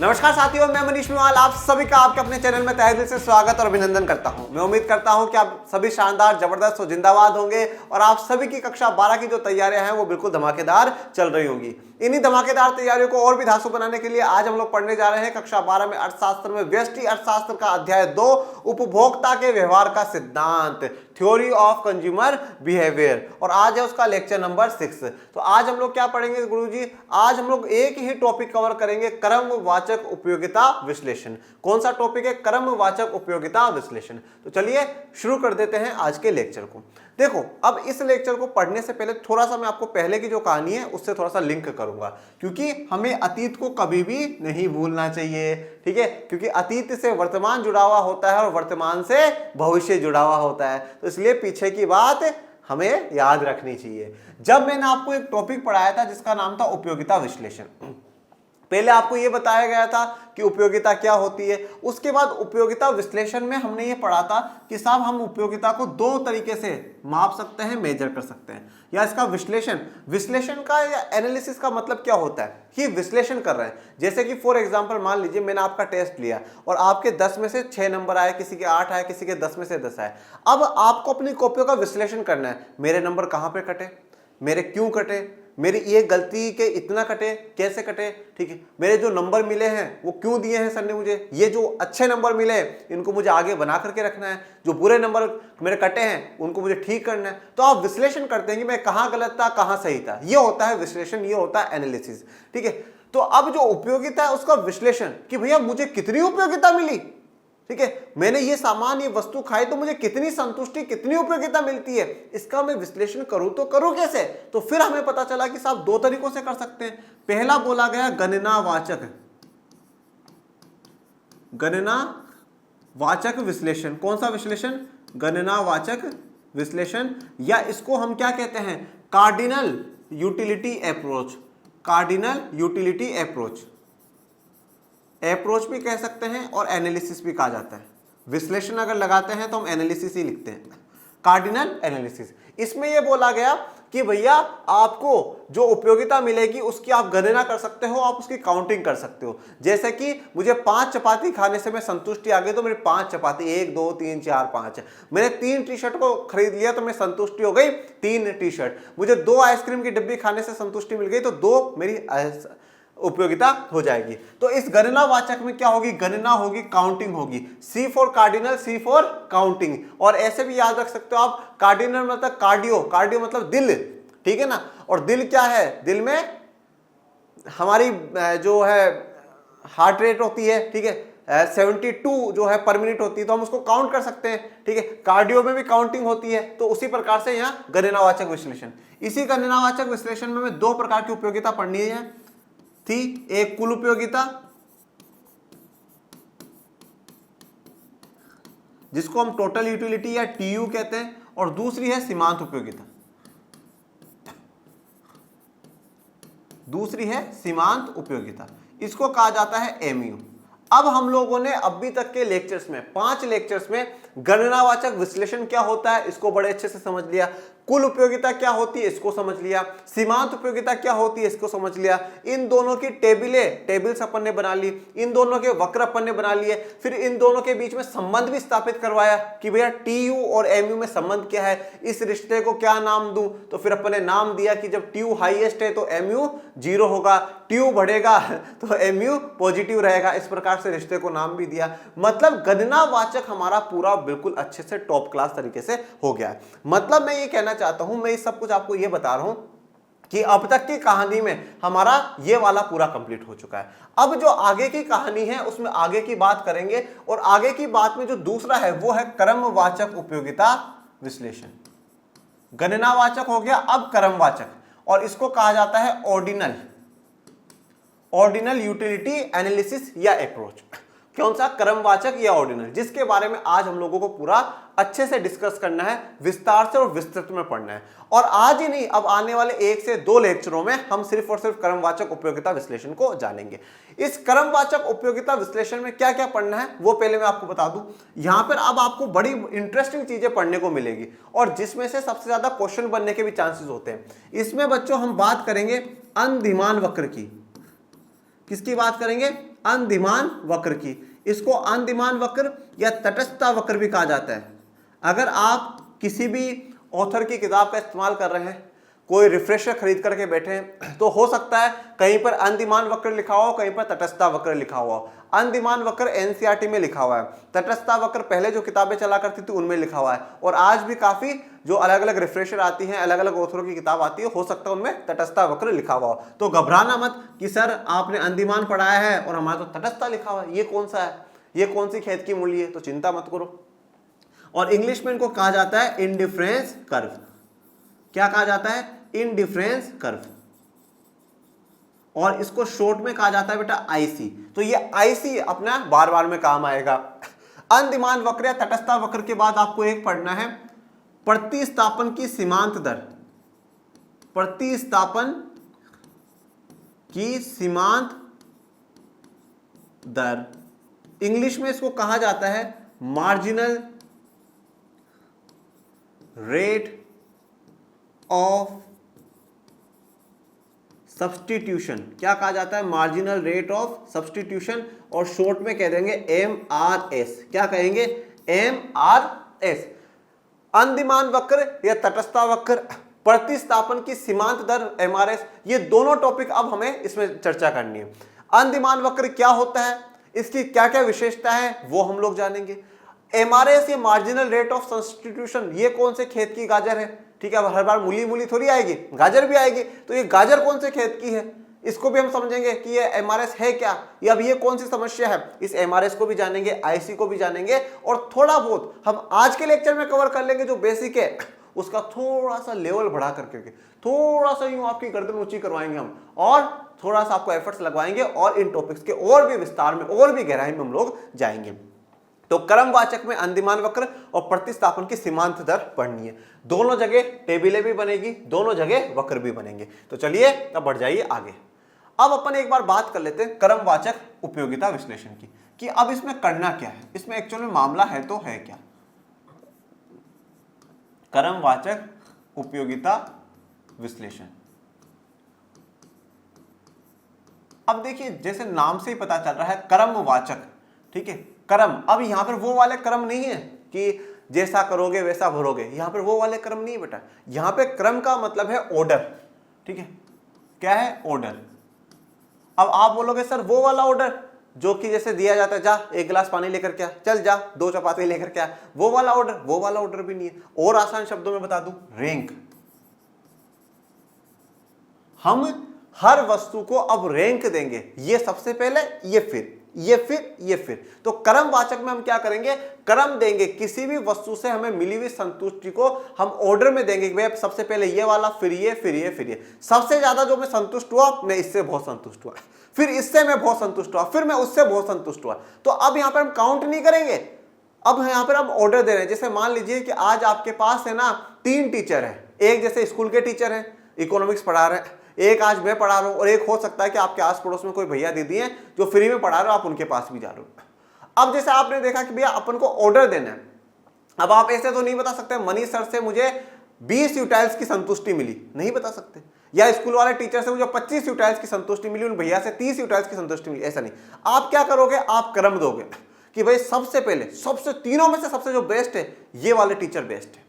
नमस्कार साथियों, मैं मनीष मेवाल आप सभी का आपके अपने चैनल में तहे दिल से स्वागत और अभिनंदन करता हूं। मैं उम्मीद करता हूं कि आप सभी शानदार, जबरदस्त और जिंदाबाद होंगे और आप सभी की कक्षा 12 की जो तैयारियां हैं वो बिल्कुल धमाकेदार चल रही होंगी। इन्हीं धमाकेदार तैयारियों को और भी धांसू बनाने के लिए आज हम लोग पढ़ने जा रहे हैं कक्षा 12 में अर्थशास्त्र में व्यष्टि अर्थशास्त्र का अध्याय 2 उपभोक्ता के व्यवहार का सिद्धांत, थ्योरी ऑफ कंज्यूमर बिहेवियर, और आज है उसका लेक्चर नंबर 6। तो आज हम लोग क्या पढ़ेंगे गुरुजी? आज हम लोग एक ही टॉपिक कवर करेंगे, क्रमवाचक उपयोगिता विश्लेषण। कौन सा टॉपिक है? क्रमवाचक उपयोगिता विश्लेषण। तो चलिए शुरू कर देते हैं आज के लेक्चर को। देखो, अब इस लेक्चर को पढ़ने से पहले थोड़ा सा मैं आपको पहले की जो कहानी है उससे थोड़ा सा लिंक करूंगा, क्योंकि हमें अतीत को कभी भी नहीं भूलना चाहिए, ठीक है? क्योंकि अतीत से वर्तमान जुड़ा हुआ होता है और वर्तमान से भविष्य जुड़ा हुआ होता है, तो इसलिए पीछे की बात हमें याद रखनी चाहिए। जब मैंने आपको एक टॉपिक पढ़ाया था जिसका नाम था उपयोगिता विश्लेषण, पहले आपको यह बताया गया था कि उपयोगिता क्या होती है। उसके बाद उपयोगिता विश्लेषण में हमने ये पढ़ा था कि साहब हम उपयोगिता को दो तरीके से माप सकते हैं, मेजर कर सकते हैं, या इसका विश्लेषण का या एनालिसिस का मतलब क्या होता है कि विश्लेषण कर रहे हैं। जैसे कि फॉर एग्जांपल मान लीजिए मैंने आपका टेस्ट लिया और आपके 10 में से 6 नंबर आए, किसी के 8 आए, किसी के 10 में से 10 आए। अब आपको अपनी कॉपियों का विश्लेषण करना है, मेरे नंबर कहाँ पे कटे, मेरे क्यों कटे, मेरी ये गलती के इतना कटे, कैसे कटे, ठीक है? मेरे जो नंबर मिले हैं वो क्यों दिए हैं सर ने मुझे, ये जो अच्छे नंबर मिले हैं इनको मुझे आगे बना करके रखना है, जो बुरे नंबर मेरे कटे हैं उनको मुझे ठीक करना है। तो आप विश्लेषण करते हैं कि मैं कहाँ गलत था, कहाँ सही था। ये होता है विश्लेषण, ये होता है एनालिसिस, ठीक है? तो अब जो उपयोगिता है उसका विश्लेषण कि भैया मुझे कितनी उपयोगिता मिली, ठीक है? मैंने ये सामान, ये वस्तु खाई तो मुझे कितनी संतुष्टि, कितनी उपयोगिता मिलती है, इसका मैं विश्लेषण करूं तो करूं कैसे? तो फिर हमें पता चला कि साहब दो तरीकों से कर सकते हैं। पहला बोला गया गणनावाचक विश्लेषण। कौन सा विश्लेषण? गणनावाचक विश्लेषण, या इसको हम क्या कहते हैं? कार्डिनल यूटिलिटी अप्रोच भी कह सकते हैं और एनालिसिस भी कहा जाता है। विश्लेषण अगर लगाते हैं तो हम एनालिसिस ही लिखते हैं, कार्डिनल एनालिसिस। इसमें यह बोला गया कि भैया आपको जो उपयोगिता मिलेगी उसकी आप गणना कर सकते हो, आप उसकी काउंटिंग कर सकते हो। जैसे कि मुझे 5 चपाती खाने से मैं संतुष्टि आ गई तो मेरी 5 चपाती, 1 2 3 4 5। मैंने 3 टी शर्ट को खरीद लिया तो मैं संतुष्टि हो गई 3 टी शर्ट। मुझे 2 आइसक्रीम की डिब्बी खाने से संतुष्टि मिल गई तो 2 मेरी उपयोगिता हो जाएगी। तो इस गणनावाचक में क्या होगी? गणना होगी, काउंटिंग होगी। C for cardinal, C for counting. और ऐसे भी याद रख सकते हो आप, कार्डिनल मतलब कार्डियो मतलब दिल, ठीक है ना? और दिल क्या है? दिल में हमारी जो है हार्ट रेट होती है, ठीक है, 72 जो है पर मिनट होती है, तो हम उसको काउंट कर सकते हैं, ठीक है? कार्डियो में भी काउंटिंग होती है। तो उसी प्रकार से यहाँ गणनावाचक विश्लेषण। इसी गणनावाचक विश्लेषण में हमें 2 प्रकार की उपयोगिता पढ़नी है थी। एक कुल उपयोगिता, जिसको हम टोटल यूटिलिटी या टीयू कहते हैं, और दूसरी है सीमांत उपयोगिता। इसको कहा जाता है एमयू। अब हम लोगों ने अभी तक के लेक्चर्स में 5 लेक्चर्स में गणनावाचक विश्लेषण क्या होता है इसको बड़े अच्छे से समझ लिया, कुल उपयोगिता क्या होती है इसको समझ लिया, सीमांत उपयोगिता क्या होती है इसको समझ लिया। इन दोनों की टेबल्स अपन ने बना ली, इन दोनों के वक्र अपन ने बना लिए, फिर इन दोनों के बीच में संबंध भी स्थापित करवाया कि भैया टीयू और एमयू में संबंध क्या है, इस रिश्ते को क्या नाम दूं। तो फिर अपन ने नाम दिया कि जब टीयू हाईएस्ट है तो एमयू 0 होगा, टीयू बढ़ेगा तो एमयू पॉजिटिव रहेगा। इस प्रकार से रिश्ते को नाम भी दिया। मतलब गणनावाचक हमारा पूरा बिल्कुल अच्छे से टॉप क्लास तरीके से हो गया है। मतलब मैं ये कहना चाहता हूं, मैं ये सब कुछ आपको ये बता रहा हूं कि अब तक की कहानी में हमारा ये वाला पूरा कंप्लीट हो चुका है। अब जो आगे की कहानी है उसमें आगे की बात करेंगे, और आगे की बात में जो दूसरा है वो है क्रमवाचक उपयोगिता विश्लेषण। गणनावाचक हो गया, अब क्रमवाचक, और इसको कहा जाता है ऑर्डिनल यूटिलिटी एनालिसिस या अप्रोच। कौन सा? क्रमवाचक या ऑर्डिनल, जिसके बारे में आज हम लोगों को पूरा अच्छे से डिस्कस करना है, विस्तार से और विस्तृत में पढ़ना है। और आज ही नहीं, अब आने वाले 1 से 2 लेक्चरों में हम सिर्फ और सिर्फ क्रमवाचक उपयोगिता विश्लेषण को जानेंगे। इस क्रमवाचक उपयोगिता विश्लेषण में क्या क्या पढ़ना है वो पहले मैं आपको बता दूं। यहां पर अब आपको बड़ी इंटरेस्टिंग चीजें पढ़ने को मिलेगी, और जिसमें से सबसे ज्यादा क्वेश्चन बनने के भी चांसेस होते हैं। इसमें बच्चों हम बात करेंगे अंधिमान वक्र की। किसकी बात करेंगे? अंदिमान वक्र की। इसको अंदिमान वक्र या तटस्थता वक्र भी कहा जाता है। अगर आप किसी भी ऑथर की किताब का इस्तेमाल कर रहे हैं, कोई रिफ्रेशर खरीद करके बैठे हैं, तो हो सकता है कहीं पर अंदिमान वक्र लिखा हुआ हो, कहीं पर तटस्थता वक्र लिखा हुआ हो। अंदिमान वक्र एनसीईआरटी में लिखा हुआ है, तटस्थता वक्र पहले जो किताबें चला करती थी उनमें लिखा हुआ है, और आज भी काफी जो अलग अलग रिफ्रेशर आती हैं, अलग अलग ऑथरों की किताब आती है, हो सकता है उनमें तटस्थता वक्र लिखा हुआ हो। तो घबराना मत कि सर आपने अंदिमान पढ़ाया है और हमारा तो तटस्थता लिखा हुआ है, ये कौन सा है, ये कौन सी खेत की मूली है, तो चिंता मत करो। और इंग्लिश में इनको कहा जाता है इंडिफरेंस कर्व। क्या कहा जाता है? Indifference curve. और इसको शॉर्ट में कहा जाता है बेटा आईसी। तो ये आईसी अपना बार बार में काम आएगा। अंदिमान वक्र या तटस्थता वक्र के बाद आपको एक पढ़ना है प्रतिस्थापन की सीमांत दर। प्रतिस्थापन की सीमांत दर, इंग्लिश में इसको कहा जाता है मार्जिनल रेट ऑफ सब्स्टिट्यूशन। क्या कहा जाता है? मार्जिनल रेट ऑफ सब्स्टिट्यूशन, और शॉर्ट में कह देंगे MRS। क्या कहेंगे? MRS। अंदिमान वक्र या तटस्थता वक्र, प्रतिस्थापन की सीमांत दर MRS, ये दोनों टॉपिक अब हमें इसमें चर्चा करनी है। अंदिमान वक्र क्या होता है, इसकी क्या क्या विशेषता है, वो हम लोग जानेंगे। MRS ये मार्जिनल रेट ऑफ सब्स्टिट्यूशन, ये कौन से खेत की गाजर है? ठीक है, अब हर बार मूली मूली थोड़ी आएगी, गाजर भी आएगी, तो ये गाजर कौन से खेत की है, इसको भी हम समझेंगे कि ये MRS है क्या, या अब ये कौन सी समस्या है, इस MRS को भी जानेंगे, IC को भी जानेंगे, और थोड़ा बहुत हम आज के लेक्चर में कवर कर लेंगे जो बेसिक है उसका थोड़ा सा लेवल बढ़ा करके, थोड़ा सा यूं आपकी गर्दन ऊंची करवाएंगे हम, और थोड़ा सा आपको एफर्ट्स लगवाएंगे, और इन टॉपिक्स के और भी विस्तार में, और भी गहराई में हम लोग जाएंगे। तो क्रमवाचक में अंदिमान वक्र और प्रतिस्थापन की सीमांत दर पढ़नी है। दोनों जगह टेबलें भी बनेगी, दोनों जगह वक्र भी बनेंगे। तो चलिए अब बढ़ जाइए आगे। अब अपन एक बार बात कर लेते हैं क्रमवाचक उपयोगिता विश्लेषण की, कि अब इसमें करना क्या है, इसमें एक्चुअल में मामला है तो है क्या। क्रमवाचक उपयोगिता विश्लेषण, अब देखिए जैसे नाम से ही पता चल रहा है क्रमवाचक, ठीक है, क्रम। अब यहां पर वो वाले क्रम नहीं है कि जैसा करोगे वैसा भरोगे, यहां पर वो वाले क्रम नहीं है बेटा। यहां पे क्रम का मतलब है ऑर्डर, ठीक है, क्या है? ऑर्डर। अब आप बोलोगे सर वो वाला ऑर्डर जो कि जैसे दिया जाता है, जा एक गिलास पानी लेकर के आ, चल जा 2 चपाती लेकर के आ, वो वाला ऑर्डर, वो वाला ऑर्डर भी नहीं है। और आसान शब्दों में बता दूं, रैंक। हम हर वस्तु को अब रैंक देंगे, ये सबसे पहले, ये फिर, ये फिर, ये फिर। तो क्रमवाचक में हम क्या करेंगे? क्रम देंगे, किसी भी वस्तु से हमें मिली हुई संतुष्टि को हम ऑर्डर में देंगे कि भाई सबसे पहले ये वाला, फिर ये, फिर ये, फिर ये। सबसे ज्यादा जो मैं संतुष्ट हुआ, मैं इससे बहुत संतुष्ट हुआ, फिर इससे मैं बहुत संतुष्ट हुआ, फिर मैं उससे बहुत संतुष्ट हुआ। तो अब यहां पर हम काउंट नहीं करेंगे, अब यहां पर हम ऑर्डर दे रहे हैं। जैसे मान लीजिए कि आज आपके पास है ना 3 टीचर है, एक जैसे स्कूल के टीचर हैं, इकोनॉमिक्स पढ़ा रहे हैं, एक आज मैं पढ़ा रहा हूं, और एक हो सकता है कि आपके आस पड़ोस में कोई भैया दीदी हैं जो फ्री में पढ़ा रहे हो, आप उनके पास भी जा रहे हो। अब जैसे आपने देखा कि भैया अपन को ऑर्डर देना है, अब आप ऐसे तो नहीं बता सकते मनीष सर से मुझे 20 यूटाइल्स की संतुष्टि मिली, नहीं बता सकते, या स्कूल वाले टीचर से मुझे 25 यूटाइल्स की संतुष्टि मिली, उन भैया से 30 यूटाइल्स की संतुष्टि मिली, ऐसा नहीं। आप क्या करोगे? आप क्रम दोगे कि भाई सबसे पहले, सबसे तीनों में से सबसे जो बेस्ट है ये वाले टीचर बेस्ट है,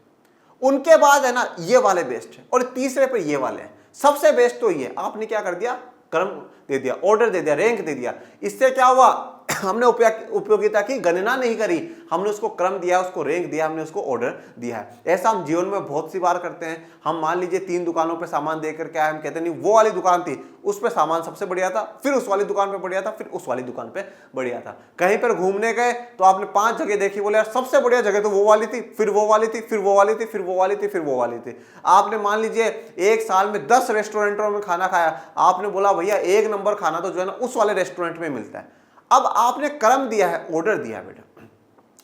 उनके बाद है ना ये वाले बेस्ट है, और तीसरे पे ये वाले हैं, सबसे बेस्ट तो ये। आपने क्या कर दिया? क्रम दे दिया, ऑर्डर दे दिया, रैंक दे दिया। इससे क्या हुआ? हमने उपयोगिता की गणना नहीं करी, हमने उसको क्रम दिया, उसको रैंक दिया, हमने उसको ऑर्डर दिया है। ऐसा हम जीवन में बहुत सी बार करते हैं। हम मान लीजिए 3 दुकानों पे सामान देकर के आए, हम कहते नहीं वो वाली दुकान थी उस पे सामान सबसे बढ़िया था, फिर उस वाली दुकान पे बढ़िया था, फिर उस वाली दुकान पे बढ़िया था। कहीं पर घूमने गए तो आपने 5 जगह देखी, बोले यार सबसे बढ़िया जगह तो वो वाली थी, फिर वो वाली थी, फिर वो वाली थी, फिर वो वाली थी, फिर वो वाली थी। आपने मान लीजिए एक साल में 10 रेस्टोरेंटों में खाना खाया, आपने बोला भैया 1 नंबर खाना तो जो है ना उस वाले रेस्टोरेंट में मिलता है। अब आपने क्रम दिया है, ऑर्डर दिया है बेटा,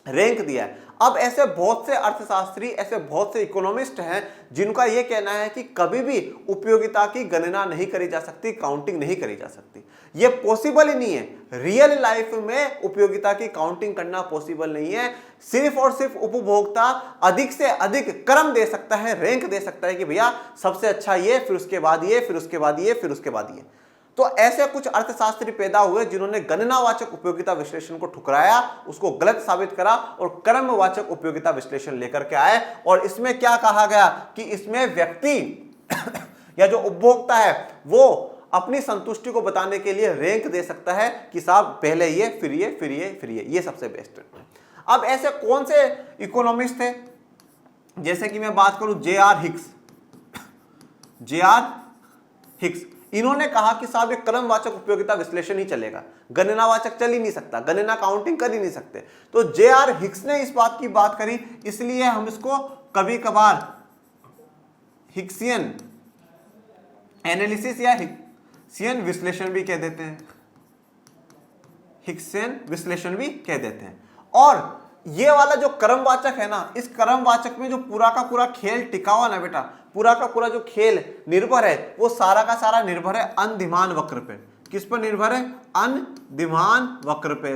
रैंक दिया है। अब ऐसे बहुत से अर्थशास्त्री, ऐसे बहुत से इकोनॉमिस्ट हैं जिनका यह कहना है कि कभी भी उपयोगिता की गणना नहीं करी जा सकती, काउंटिंग नहीं करी जा सकती, ये पॉसिबल ही नहीं है। रियल लाइफ में उपयोगिता की काउंटिंग करना पॉसिबल नहीं है। सिर्फ और सिर्फ उपभोक्ता अधिक से अधिक क्रम दे सकता है, रैंक दे सकता है कि भैया सबसे अच्छा ये, फिर उसके बाद ये, फिर उसके बाद ये, फिर उसके बाद ये। तो ऐसे कुछ अर्थशास्त्री पैदा हुए जिन्होंने गणनावाचक उपयोगिता विश्लेषण को ठुकराया, उसको गलत साबित करा और क्रमवाचक उपयोगिता विश्लेषण लेकर के आए। और इसमें क्या कहा गया कि इसमें व्यक्ति या जो उपभोक्ता है वो अपनी संतुष्टि को बताने के लिए रैंक दे सकता है कि साहब पहले ये, फिर ये, फिर ये, फिर ये सबसे बेस्ट है। अब ऐसे कौन से इकोनॉमिस्ट थे, जैसे कि मैं बात करूं जे.आर. हिक्स, इन्होंने कहा कि साहब ये क्रमवाचक उपयोगिता विश्लेषण ही चलेगा, गणनावाचक चल ही नहीं सकता, गणना काउंटिंग कर ही नहीं सकते। तो जे.आर. हिक्स ने इस बात की बात करी, इसलिए हम इसको कभी कभार हिक्सियन एनालिसिस या हिक्सियन विश्लेषण भी कह देते हैं, हिक्सियन विश्लेषण भी कह देते हैं। और ये वाला जो क्रमवाचक है ना, इस क्रमवाचक में जो पूरा का पूरा खेल टिका हुआ ना बेटा, पूरा का पूरा जो खेल निर्भर है वो सारा का सारा निर्भर है अंधिमान वक्र पे। किस पर निर्भर है? अंधिमान वक्र पे,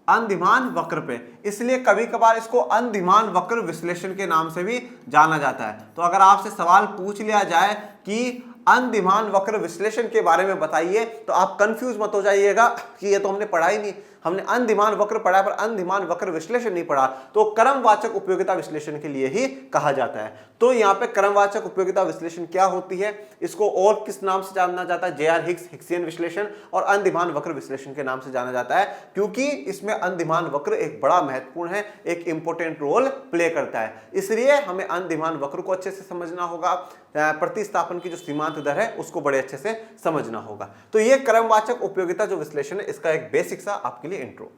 अंधिमान वक्र पे। इसलिए कभी कभार इसको अंधिमान वक्र विश्लेषण के नाम से भी जाना जाता है। तो अगर आपसे सवाल पूछ लिया जाए कि अंधिमान वक्र विश्लेषण के बारे में बताइए, तो आप कंफ्यूज मत हो जाइएगा कि ये तो हमने पढ़ा ही नहीं, हमने अंधिमान वक्र पढ़ा पर अंधिमान वक्र विश्लेषण नहीं पढ़ा। तो क्रमवाचक उपयोगिता विश्लेषण के लिए ही कहा जाता है। तो यहाँ पे क्रमवाचक उपयोगिता विश्लेषण क्या होती है, इसको और किस नाम से जाना जाता है? जे.आर. हिक्स, हिक्सियन विश्लेषण और अंधिमान वक्र विश्लेषण के नाम से जाना जाता है, क्योंकि इसमें अंधिमान वक्र एक बड़ा महत्वपूर्ण है, एक इंपॉर्टेंट रोल प्ले करता है। इसलिए हमें अंधिमान वक्र को अच्छे से समझना होगा, प्रतिस्थापन की जो सीमांत दर है उसको बड़े अच्छे से समझना होगा। तो ये क्रमवाचक उपयोगिता जो विश्लेषण है, इसका एक बेसिक सा आपके लिए इंट्रो।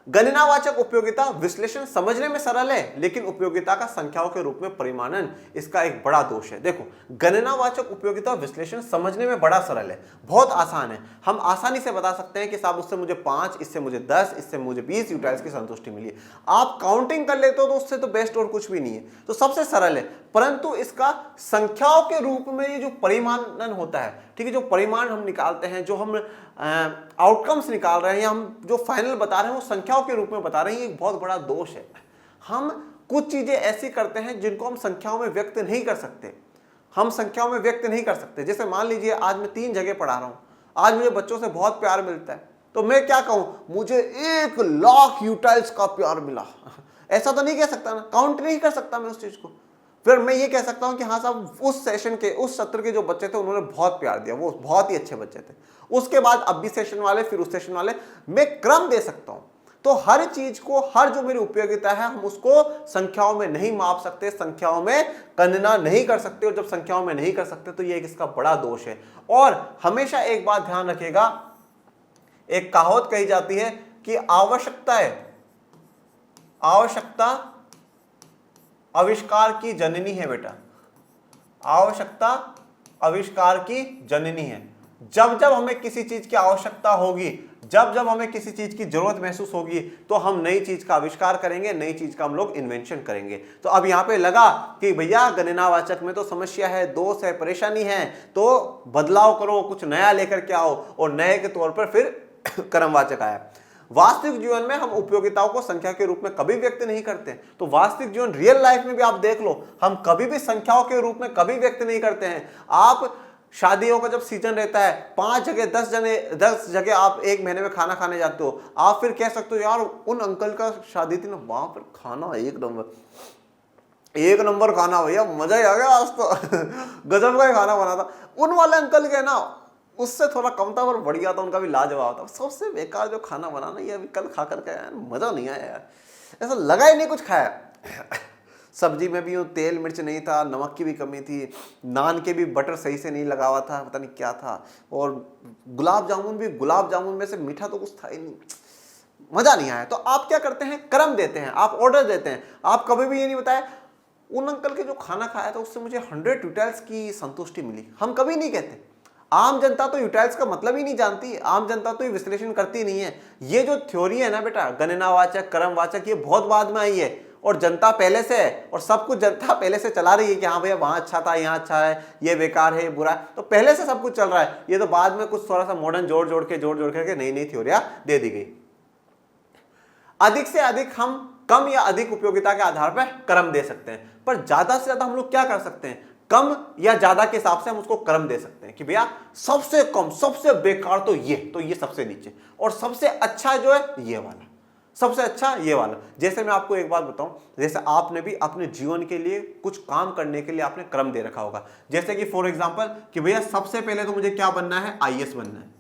गणनावाचक उपयोगिता विश्लेषण समझने में सरल है, लेकिन उपयोगिता का संख्याओं के रूप में परिमाणन इसका एक बड़ा दोष है। देखो, गणनावाचक उपयोगिता विश्लेषण समझने में बड़ा सरल है, बहुत आसान है। हम आसानी से बता सकते हैं कि साहब उससे मुझे 5, इससे मुझे 10, इससे मुझे 20 यूटिल्स की संतुष्टि मिली। आप काउंटिंग कर लेते हो तो उससे तो बेस्ट और कुछ भी नहीं है, तो सबसे सरल है। परंतु इसका संख्याओं के रूप में ये जो परिमाणन होता है, ठीक है, जो परिमाण हम निकालते हैं, जो हम आउटकम्स निकाल रहे हैं, हम जो फाइनल बता रहे हैं वो संख्याओं के रूप में बता रहे हैं, ये एक बहुत बड़ा दोष है। हम कुछ चीजें ऐसी करते हैं जिनको हम संख्याओं में व्यक्त नहीं कर सकते, हम संख्याओं में व्यक्त नहीं कर सकते। जैसे मान लीजिए आज मैं 3 जगह पढ़ा रहा हूं, आज मुझे बच्चों से बहुत प्यार मिलता है, तो मैं क्या कहूं, मुझे 1 लाख यूटिल्स का प्यार मिला, ऐसा तो नहीं कह सकता ना, काउंट नहीं कर सकता मैं उस चीज को। फिर मैं ये कह सकता हूं कि हाँ साहब उस सेशन के, उस सत्र के जो बच्चे थे उन्होंने बहुत प्यार दिया, वो बहुत ही अच्छे बच्चे थे। उसके बाद अब भी सेशन वाले, फिर उस सेशन वाले, मैं क्रम दे सकता हूं। तो हर चीज को, हर जो मेरी उपयोगिता है, हम उसको संख्याओं में नहीं माप सकते, संख्याओं में गणना नहीं कर सकते। और जब संख्याओं में नहीं कर सकते तो ये इसका बड़ा दोष है। और हमेशा एक बात ध्यान रखिएगा, एक कहावत कही जाती है कि आवश्यकता आविष्कार की जननी है बेटा, आवश्यकता आविष्कार की जननी है। जब जब हमें किसी चीज की आवश्यकता होगी, जब जब हमें किसी चीज की जरूरत महसूस होगी, तो हम नई चीज का आविष्कार करेंगे, नई चीज का हम लोग इन्वेंशन करेंगे। तो अब यहां पे लगा कि भैया गणनावाचक में तो समस्या है, दोष है, परेशानी है, तो बदलाव करो, कुछ नया लेकर के आओ। और नए के तौर पर फिर क्रमवाचक आया। वास्तविक जीवन में हम उपयोगिताओं को संख्या के रूप में कभी व्यक्त नहीं करते। तो वास्तविक जीवन, रियल लाइफ में भी आप देख लो, हम कभी भी संख्याओं के रूप में कभी व्यक्त नहीं करते हैं। आप शादियों का जब सीजन रहता है, 5 जगह 10 जगह आप एक महीने में खाना खाने जाते हो, आप फिर कह सकते हो यार उन अंकल का शादी थी ना, वहां पर खाना एक नंबर खाना, भैया मजा ही आ गया, आज तो गजब का खाना बना था। उन वाले अंकल के ना उससे थोड़ा कम था पर बढ़िया था, उनका भी लाजवाब था। सबसे बेकार जो खाना बनाना, ये अभी कल खा करके यार मजा नहीं आया यार, ऐसा लगा ही नहीं कुछ खाया। सब्जी में भी तेल मिर्च नहीं था, नमक की भी कमी थी, नान के भी बटर सही से नहीं लगा हुआ था, पता नहीं क्या था। और गुलाब जामुन में से मीठा तो कुछ था ही नहीं, मजा नहीं आया। तो आप क्या करते हैं, क्रम देते हैं, आप ऑर्डर देते हैं। आप कभी भी ये नहीं बताया उन अंकल के जो खाना खाया था उससे मुझे 100 यूटिल्स की संतुष्टि मिली, हम कभी नहीं कहते। आम जनता तो यूटिल्स का मतलब ही नहीं जानती, आम जनता तो ये विश्लेषण करती नहीं है। ये जो थ्योरी है ना बेटा, गणनावाचक, क्रमवाचक, ये बहुत बाद में आई है। और जनता पहले से है, और सब कुछ जनता पहले से चला रही है कि हाँ भैया वहां अच्छा था, यहाँ अच्छा है, ये बेकार है, ये बुरा है। तो पहले से सब कुछ चल रहा है, ये तो बाद में कुछ थोड़ा सा मॉडर्न जोड़ जोड़ के नई नई थ्योरियां दे दी गई। अधिक से अधिक हम कम या अधिक उपयोगिता के आधार पर क्रम दे सकते हैं, पर ज्यादा से ज्यादा हम लोग क्या कर सकते हैं, कम या ज्यादा के हिसाब से हम उसको क्रम दे सकते हैं कि भैया सबसे कम सबसे बेकार तो ये सबसे नीचे, और सबसे अच्छा जो है ये वाला, सबसे अच्छा ये वाला। जैसे मैं आपको एक बात बताऊं, जैसे आपने भी अपने जीवन के लिए कुछ काम करने के लिए आपने क्रम दे रखा होगा, जैसे कि फॉर एग्जांपल कि भैया सबसे पहले तो मुझे क्या बनना है, आईएएस बनना है।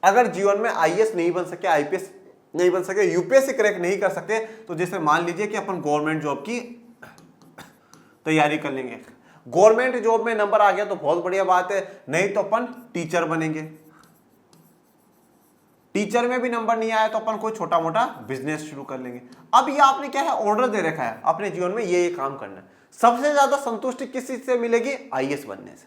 अगर जीवन में आईएएस नहीं बन सके, आईपीएस नहीं बन सके, यूपीएससी क्रैक नहीं कर सके, तो जैसे मान लीजिए कि अपन गवर्नमेंट जॉब की तैयारी कर लेंगे। गवर्नमेंट जॉब में नंबर आ गया तो बहुत बढ़िया बात है, नहीं तो अपन टीचर बनेंगे। टीचर में भी नंबर नहीं आया तो अपन कोई छोटा मोटा बिजनेस शुरू कर लेंगे। अब ये आपने क्या है, ऑर्डर दे रखा है अपने जीवन में ये काम करना है। सबसे ज्यादा संतुष्टि किस चीज से मिलेगी, आईएएस बनने से,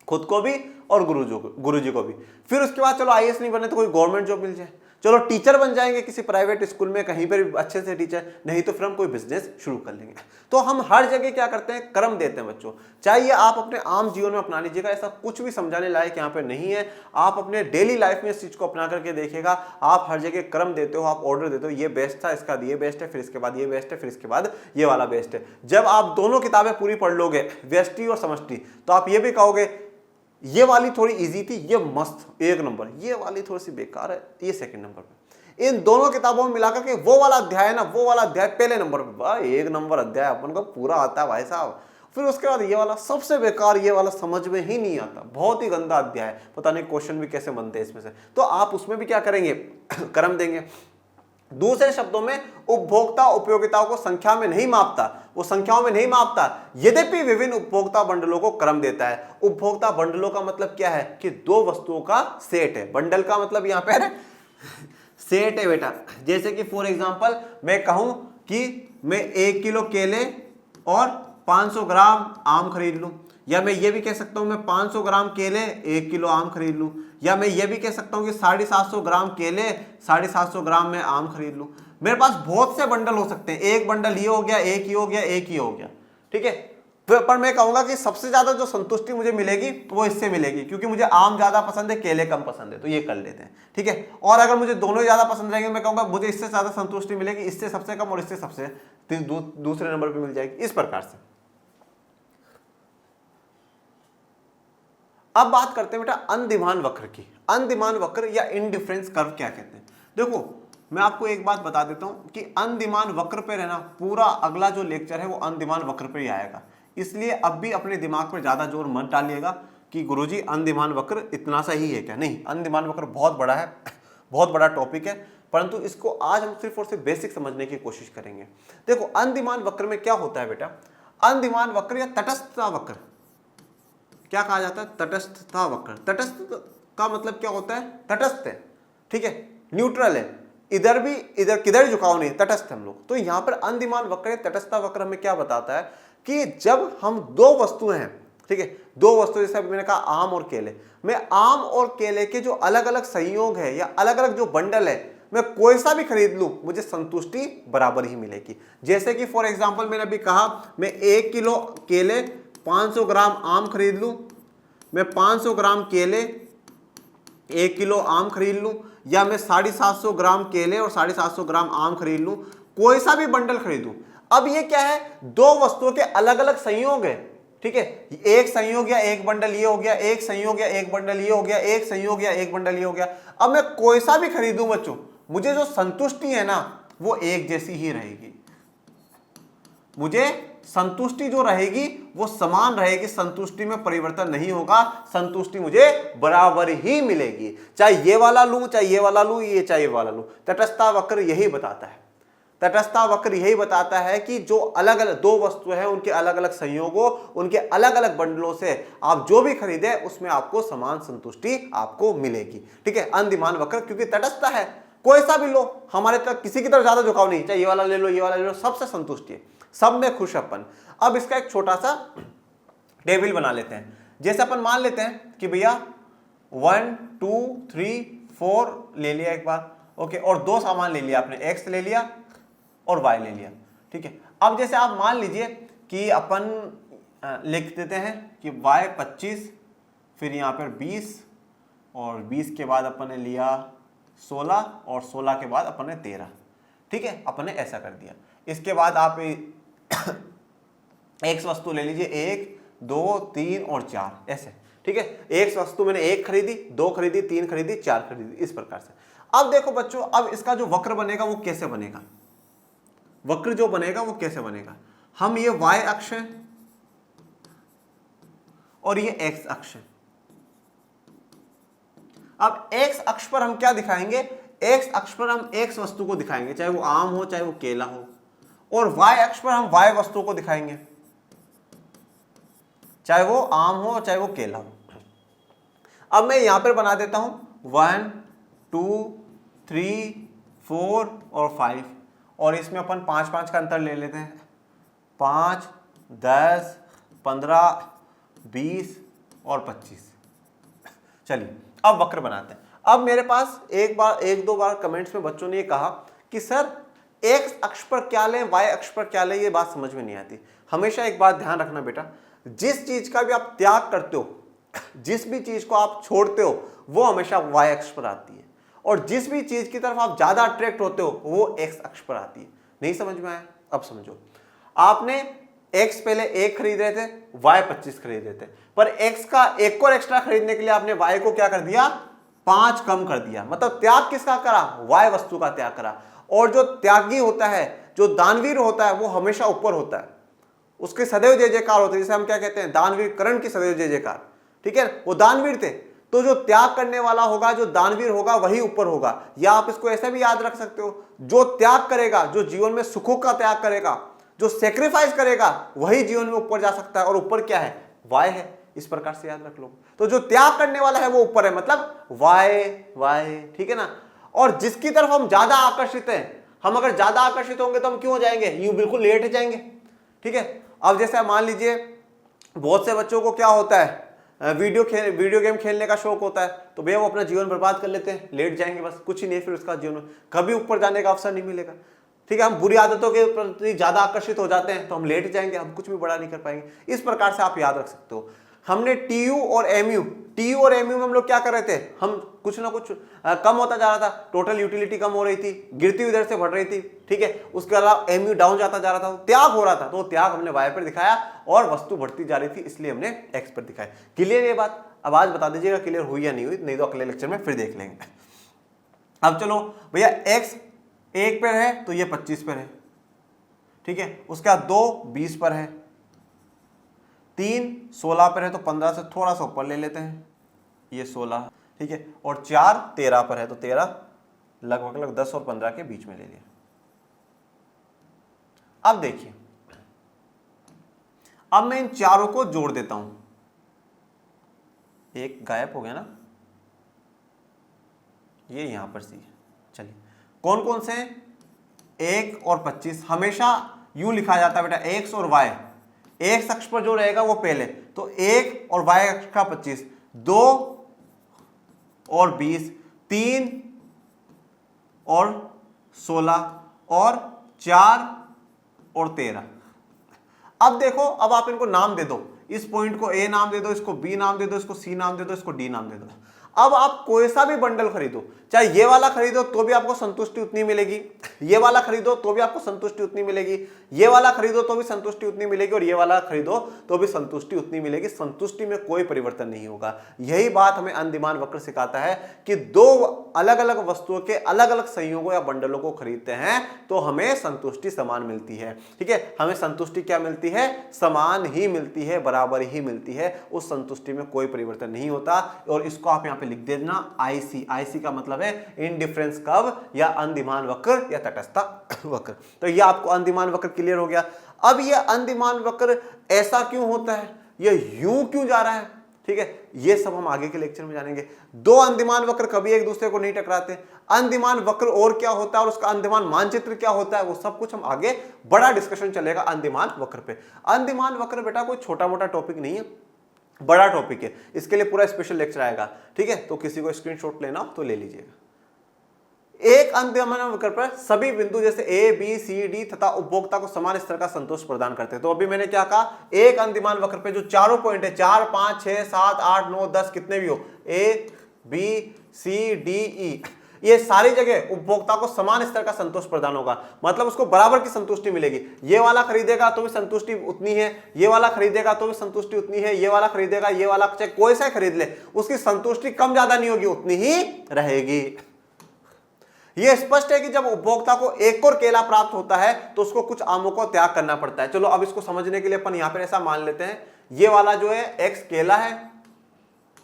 खुद को भी और गुरुजी को भी। फिर उसके बाद चलो आईएएस नहीं बने तो कोई गवर्नमेंट जॉब मिल जाए, चलो टीचर बन जाएंगे किसी प्राइवेट स्कूल में, कहीं पर अच्छे से टीचर, नहीं तो फिर हम कोई बिजनेस शुरू कर लेंगे। तो हम हर जगह क्या करते हैं, क्रम देते हैं बच्चों। चाहिए आप अपने आम जीवन में अपना लीजिएगा, ऐसा कुछ भी समझाने लायक यहाँ पे नहीं है। आप अपने डेली लाइफ में इस चीज को अपना करके देखिएगा, आप हर जगह क्रम देते हो, आप ऑर्डर देते हो, ये बेस्ट था, इसका ये बेस्ट है, फिर इसके बाद ये बेस्ट है, फिर इसके बाद ये वाला बेस्ट है। जब आप दोनों किताबें पूरी पढ़ लोगे, व्यष्टि और समष्टि, तो आप ये भी कहोगे ये वाली थोड़ी इजी थी, ये मस्त एक नंबर, ये वाली थोड़ी सी बेकार है, ये सेकंड नंबर पे। इन दोनों किताबों में मिलाकर के वो वाला अध्याय है ना, वो वाला अध्याय पहले नंबर पे, भाई एक नंबर अध्याय अपन को पूरा आता है भाई साहब। फिर उसके बाद ये वाला सबसे बेकार, ये वाला समझ में ही नहीं आता, बहुत ही गंदा अध्याय है, पता नहीं क्वेश्चन भी कैसे बनते हैं इसमें से। तो आप उसमें भी क्या करेंगे, क्रम देंगे। दूसरे शब्दों में, उपभोक्ता उपयोगिताओं को संख्या में नहीं मापता, वो संख्याओं में नहीं मापता, यद्यपि विभिन्न उपभोक्ता बंडलों को क्रम देता है। उपभोक्ता बंडलों का मतलब क्या है कि दो वस्तुओं का सेट है। बंडल का मतलब यहां पर सेट है बेटा। जैसे कि फॉर एग्जांपल मैं कहूं कि मैं 1 किलो केले और 500 ग्राम आम खरीद लूं, या मैं ये भी कह सकता हूं मैं 500 ग्राम केले 1 किलो आम खरीद लूं, या मैं ये भी कह सकता हूं कि 750 ग्राम केले 750 ग्राम में आम खरीद लूं। मेरे पास बहुत से बंडल हो सकते हैं, एक बंडल ये हो गया, एक ही हो गया, एक ही हो गया, ठीक है। पर मैं कहूंगा कि सबसे ज्यादा जो संतुष्टि मुझे मिलेगी वो इससे मिलेगी, क्योंकि मुझे आम ज्यादा पसंद है, केले कम पसंद है, तो ये कर लेते हैं, ठीक है। और अगर मुझे दोनों ज्यादा पसंद रहेंगे, मैं कहूंगा मुझे इससे ज्यादा संतुष्टि मिलेगी, इससे सबसे कम और इससे सबसे दूसरे नंबर पे मिल जाएगी, इस प्रकार से। अब बात करते हैं बेटा अनदिमान वक्र की। अनदिमान वक्र या इनडिफरेंस कर्व क्या कहते हैं। देखो मैं आपको एक बात बता देता हूं कि अनदिमान वक्र पे रहना, पूरा अगला जो लेक्चर है वो अनदिमान वक्र पे ही आएगा, इसलिए अब भी अपने दिमाग पर ज्यादा जोर मत डालिएगा कि गुरुजी अनदिमान वक्र इतना सा ही है क्या। नहीं, अनदिमान वक्र बहुत बड़ा है, बहुत बड़ा टॉपिक है, परंतु इसको आज हम सिर्फ और सिर्फ बेसिक समझने की कोशिश करेंगे। देखो अनदिमान वक्र में क्या होता है बेटा, अनदिमान वक्र या तटस्थता वक्र क्या कहा जाता है, तटस्थता वक्र। तटस्थ का मतलब क्या होता है, तटस्थ है, ठीक है, न्यूट्रल है, इधर भी इधर किधर झुकाव नहीं, तटस्थ हम लोग। तो यहां पर अनदिमान वक्र तटस्थता वक्र हमें क्या बताता है कि जब हम दो वस्तुएं हैं, ठीक है, दो वस्तु, जैसे मैंने कहा आम और केले, मैं आम और केले के जो अलग अलग संयोग है या अलग अलग जो बंडल है, मैं कोई सा भी खरीद लूं मुझे संतुष्टि बराबर ही मिलेगी। जैसे कि फॉर एग्जांपल मैंने अभी कहा मैं 1 किलो केले 500 ग्राम आम खरीद लूं, मैं 500 ग्राम केले 1 किलो आम खरीद लूं, या मैं 750 ग्राम केले और 750 ग्राम आम खरीद लूं, कोई सा भी बंडल खरीदूं। अब ये क्या है, दो वस्तुओं के अलग अलग संयोग है, ठीक है, एक संयोग या एक बंडल ये हो गया, एक संयोग या एक बंडल ये हो गया, एक संयोग या एक बंडल ये हो गया। अब मैं कोई सा भी खरीदूं बच्चों, मुझे जो संतुष्टि है ना वो एक जैसी ही रहेगी, मुझे संतुष्टि जो रहेगी वो समान रहेगी, संतुष्टि में परिवर्तन नहीं होगा, संतुष्टि मुझे बराबर ही मिलेगी, चाहे ये वाला लूं चाहे ये वाला लूं, ये चाहे ये वाला लूं। तटस्थता वक्र यही बताता है, तटस्थता वक्र यही बताता है कि जो अलग अलग दो वस्तुएं हैं उनके अलग अलग संयोगों, उनके अलग अलग बंडलों से आप जो भी खरीदे उसमें आपको समान संतुष्टि आपको मिलेगी, ठीक है। अनदिमान वक्र क्योंकि तटस्थता है, कोई सा भी लो, हमारे तरफ किसी की तरफ ज्यादा झुकाव नहीं, चाहे ये वाला ले लो ये वाला ले लो, सबसे संतुष्टि है, सब में खुश अपन। अब इसका एक छोटा सा टेबल बना लेते हैं। जैसे अपन मान लेते हैं कि भैया 1 2 3 4 ले लिया एक बार, ओके, और दो सामान ले लिया आपने, एक्स ले लिया और वाई ले लिया, ठीक है। अब जैसे आप मान लीजिए कि अपन लिख देते हैं कि वाई 25, फिर यहाँ पर 20, और 20 के बाद अपन ने लिया 16, और 16 के बाद अपन ने 13, ठीक है, अपन ने ऐसा कर दिया। इसके बाद आप एक्स वस्तु ले लीजिए, 1 2 3 और 4 ऐसे, ठीक है। एक वस्तु मैंने 1 खरीदी, 2 खरीदी, 3 खरीदी, 4 खरीदी, इस प्रकार से। अब देखो बच्चों, अब इसका जो वक्र बनेगा वो कैसे बनेगा, वक्र जो बनेगा वो कैसे बनेगा। हम ये y अक्ष है और ये x अक्ष है। अब x अक्ष पर हम क्या दिखाएंगे, x अक्ष पर हम x वस्तु को दिखाएंगे, चाहे वो आम हो चाहे वो केला हो, और y अक्ष पर हम y वस्तु को दिखाएंगे, चाहे वो आम हो चाहे वो केला हो। अब मैं यहां पर बना देता हूं 1 2 3 4 और 5, और इसमें अपन 5 का अंतर ले लेते हैं, 5 10 15 20 और 25। चलिए अब वक्र बनाते हैं। अब मेरे पास एक दो बार कमेंट्स में बच्चों ने ये कहा कि सर x अक्ष पर क्या लें, y अक्ष पर क्या लें, ये बात समझ में नहीं आती। हमेशा एक बात ध्यान रखना बेटा, जिस चीज का भी आप त्याग करते हो, जिस भी चीज को आप छोड़ते हो, वो हमेशा y अक्ष पर आती है, और जिस भी चीज की तरफ आप ज्यादा अट्रैक्ट होते हो वो x अक्ष पर आती है। नहीं समझ में आया? अब समझो, आपने x पहले 1 खरीद रहे थे, y 25 खरीद रहे थे, पर x का एक और एक्स्ट्रा खरीदने के लिए आपने y को क्या कर दिया, 5 कम कर दिया। मतलब त्याग किसका करा, y वस्तु का त्याग करा। और जो त्यागी होता है, जो दानवीर होता है, वो हमेशा ऊपर होता है, उसके सदैव जय जयकार होते हैं, जिसे हम क्या कहते हैं, दानवीर करण की सदैव जय जयकार, ठीक है। वो दानवीर थे, तो जो त्याग करने वाला होगा, जो दानवीर होगा, वही ऊपर होगा। या आप इसको ऐसे भी याद रख सकते हो, जो त्याग करेगा, जो जीवन में सुखों का त्याग करेगा, जो सेक्रीफाइस करेगा, वही जीवन में ऊपर जा सकता है, और ऊपर क्या है, वाय है। इस प्रकार से याद रख लो। तो जो त्याग करने वाला है वो ऊपर है, मतलब वाय, ठीक है ना। और जिसकी तरफ हम ज्यादा आकर्षित हैं, हम अगर ज्यादा आकर्षित होंगे तो हम क्यों हो जाएंगे, यूं बिल्कुल लेट जाएंगे, ठीक है। अब जैसे मान लीजिए बहुत से बच्चों को क्या होता है, वीडियो गेम खेलने का शौक होता है, तो भैया वो अपना जीवन बर्बाद कर लेते हैं, लेट जाएंगे बस, कुछ ही नहीं, फिर उसका जीवन में कभी ऊपर जाने का अवसर नहीं मिलेगा, ठीक है। हम बुरी आदतों के प्रति ज्यादा आकर्षित हो जाते हैं तो हम लेट जाएंगे, हम कुछ भी बड़ा नहीं कर पाएंगे। इस प्रकार से आप याद रख सकते हो। हमने TU और MU में हम लोग क्या कर रहे थे, हम कुछ ना कुछ कम होता जा रहा था, टोटल यूटिलिटी कम हो रही थी, गिरती हुई दर से बढ़ रही थी, ठीक है। उसके अलावा MU डाउन जाता जा रहा था, त्याग हो रहा था, तो त्याग हमने y पर दिखाया, और वस्तु बढ़ती जा रही थी इसलिए हमने x पर दिखाया। क्लियर ये बात? अब आज बता दीजिएगा क्लियर हुई या नहीं हुई, नहीं तो अगले लेक्चर में फिर देख लेंगे। अब चलो भैया, x 1 पर है तो ये 25 पर है, ठीक है। उसके बाद 2 20 पर है, 3 16 पर है, तो 15 से थोड़ा सा ऊपर ले लेते हैं, ये 16, ठीक है। और 4 13 पर है, तो 13 लगभग 10 और 15 के बीच में ले लिया। अब देखिए, अब मैं इन चारों को जोड़ देता हूं, एक गायब हो गया ना, ये यहां पर सी है। चलिए कौन कौन से, 1 और 25 हमेशा यूं लिखा जाता है बेटा, x और y, x अक्ष पर जो रहेगा वो पहले, तो 1 और y अक्ष का 25, 2 और 20, 3 और 16, और 4 और 13। अब देखो, अब आप इनको नाम दे दो, इस पॉइंट को A नाम दे दो, इसको B नाम दे दो, इसको C नाम दे दो, इसको D नाम दे दो। अब आप कोई सा भी बंडल खरीदो, चाहे ये वाला खरीदो तो भी आपको संतुष्टि उतनी मिलेगी, ये वाला खरीदो तो भी आपको संतुष्टि उतनी मिलेगी, ये वाला खरीदो तो भी संतुष्टि उतनी मिलेगी, और ये वाला खरीदो तो भी संतुष्टि उतनी मिलेगी। संतुष्टि में कोई परिवर्तन नहीं होगा। यही बात हमें अंदिमान वक्र सिखाता है कि दो अलग अलग वस्तुओं के अलग अलग संयोगों या बंडलों को खरीदते हैं तो हमें संतुष्टि समान मिलती है, ठीक है। हमें संतुष्टि क्या मिलती है, समान ही मिलती है, बराबर ही मिलती है, उस संतुष्टि में कोई परिवर्तन नहीं होता। और इसको आप यहाँ पे लिख देना IC का मतलब है इंडिफरेंस कर्व या अंदिमान वक्र या तटस्थ वक्र। तो ये आपको अंदिमान वक्र क्लियर हो गया। अब ये अंदिमान वक्र ऐसा क्यों होता है, ये यूं क्यों जा रहा है, ठीक है, ये सब हम आगे के लेक्चर में जानेंगे। दो अंदिमान वक्र कभी एक दूसरे को नहीं टकराते, अंदिमान वक्र और क्या होता है और उसका अंदिमान मानचित्र क्या होता है, वो सब कुछ हम आगे बड़ा डिस्कशन चलेगा अंदिमान वक्र पे। अंदिमान वक्र बेटा कोई छोटा मोटा टॉपिक नहीं है, बड़ा टॉपिक है, इसके लिए पूरा स्पेशल लेक्चर आएगा, ठीक है। तो किसी को स्क्रीनशॉट लेना हो तो ले लीजिएगा। एक अंदिमान वक्र पर सभी बिंदु जैसे A, B, C, D तथा उपभोक्ता को समान स्तर का संतोष प्रदान करते हैं। तो अभी मैंने क्या कहा, एक अंदिमान वक्र पे जो चारों पॉइंट है, 4 5 6 7 8 9 10 कितने भी हो, A, B, C, D, E, ये सारी जगह उपभोक्ता को समान स्तर का संतोष प्रदान होगा, मतलब उसको बराबर की संतुष्टि मिलेगी। ये वाला खरीदेगा तो भी संतुष्टि उतनी है, ये वाला खरीदेगा तो भी संतुष्टि उतनी है, ये वाला खरीदेगा, ये वाला चाहे कोई सा खरीद ले, उसकी संतुष्टि कम ज्यादा नहीं होगी, उतनी ही रहेगी। यह स्पष्ट है कि जब उपभोक्ता को एक और केला प्राप्त होता है तो उसको कुछ आमों को त्याग करना पड़ता है। चलो अब इसको समझने के लिए अपन यहां पर ऐसा मान लेते हैं, ये वाला जो है एक्स केला है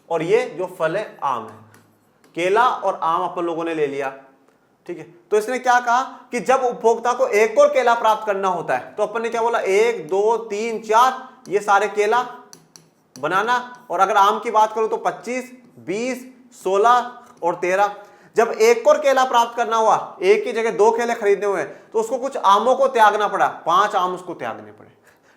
और ये जो फल है आम है। केला और आम अपन लोगों ने ले लिया, ठीक है। तो इसने क्या कहा कि जब उपभोक्ता को एक और केला प्राप्त करना होता है तो अपन ने क्या बोला, 1 2 3 4 ये सारे केला बनाना, और अगर आम की बात करूं तो 25 20 16 और 13। जब एक और केला प्राप्त करना हुआ, एक की जगह 2 केले खरीदने हुए तो उसको कुछ आमों को त्यागना पड़ा, 5 आम उसको त्यागने पड़े,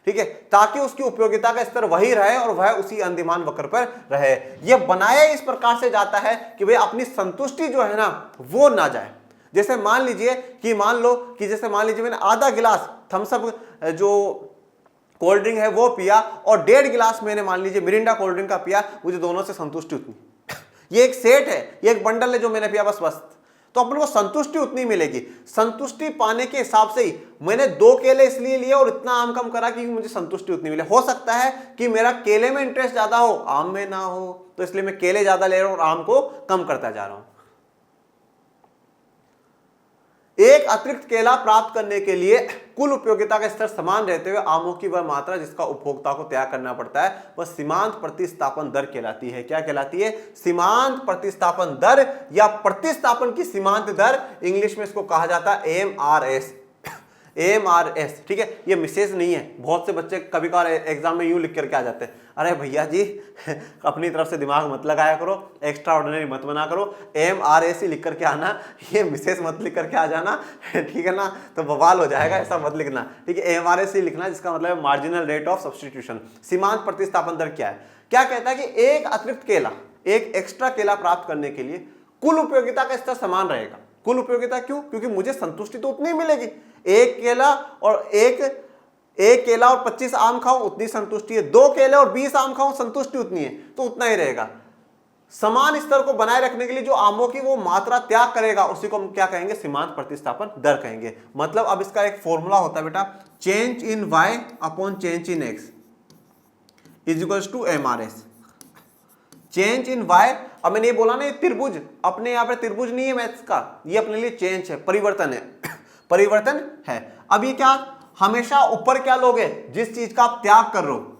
ठीक है, ताकि उसकी उपयोगिता का स्तर वही रहे और वह उसी अंतिमान वक्र पर रहे। यह बनाया इस प्रकार से जाता है कि भाई अपनी संतुष्टि जो है ना वो ना जाए। जैसे मान लीजिए मैंने आधा गिलास थम्स अप जो कोल्ड ड्रिंक है वो पिया और 1.5 गिलास मैंने मान लीजिए मिरिंडा कोल्ड ड्रिंक का पिया, मुझे दोनों से संतुष्टि उतनी। ये एक सेट है, ये एक बंडल है जो मैंने पिया, बस तो अपन को संतुष्टि उतनी मिलेगी। संतुष्टि पाने के हिसाब से ही मैंने 2 केले इसलिए लिए और इतना आम कम करा कि मुझे संतुष्टि उतनी मिले। हो सकता है कि मेरा केले में इंटरेस्ट ज्यादा हो, आम में ना हो, तो इसलिए मैं केले ज्यादा ले रहा हूं और आम को कम करता जा रहा हूं। एक अतिरिक्त केला प्राप्त करने के लिए कुल उपयोगिता का स्तर समान रहते हुए आमों की वह मात्रा जिसका उपभोक्ता को त्याग करना पड़ता है वह सीमांत प्रतिस्थापन दर कहलाती है। क्या कहलाती है? सीमांत प्रतिस्थापन दर या प्रतिस्थापन की सीमांत दर, इंग्लिश में इसको कहा जाता है MRS। MRS, ठीक है, ये मिसेज नहीं है। बहुत से बच्चे कभी कभार एग्जाम में यूं लिख करके आ जाते हैं, अरे भैया जी अपनी तरफ से दिमाग मत लगाया करो, एक्स्ट्रा ऑर्डिनरी मत बना करो, MRS ही लिख करके आना, ये मिसेज मत लिख करके आ जाना, ठीक है ना, तो बवाल हो जाएगा, ऐसा मत लिखना, ठीक है। MRS ही लिखना जिसका मतलब है मार्जिनल रेट ऑफ सब्स्टिट्यूशन। सीमांत प्रतिस्थापन दर क्या है? क्या कहता है कि एक अतिरिक्त केला, एक एक्स्ट्रा केला प्राप्त करने के लिए कुल उपयोगिता का स्तर समान रहेगा। कुल उपयोगिता क्यों? क्योंकि मुझे संतुष्टि तो उतनी मिलेगी। एक केला और 25 आम खाऊं उतनी संतुष्टि है, 2 केले और 20 आम खाऊं संतुष्टि उतनी है, तो उतना ही रहेगा। समान स्तर को बनाए रखने के लिए जो आमों की वो मात्रा त्याग करेगा उसी को हम क्या कहेंगे? सीमांत प्रतिस्थापन दर कहेंगे। मतलब अब इसका एक फॉर्मूला होता है बेटा, change in y upon change in x is equals to MRS। Change in y, अब मैंने ये बोला ना, ये त्रिभुज, अपने यहाँ पे त्रिभुज नहीं है मैथ्स का, ये अपने लिए चेंज है, परिवर्तन है, परिवर्तन है। अब ये क्या, हमेशा ऊपर क्या लोगे? जिस चीज का आप त्याग कर रहे हो,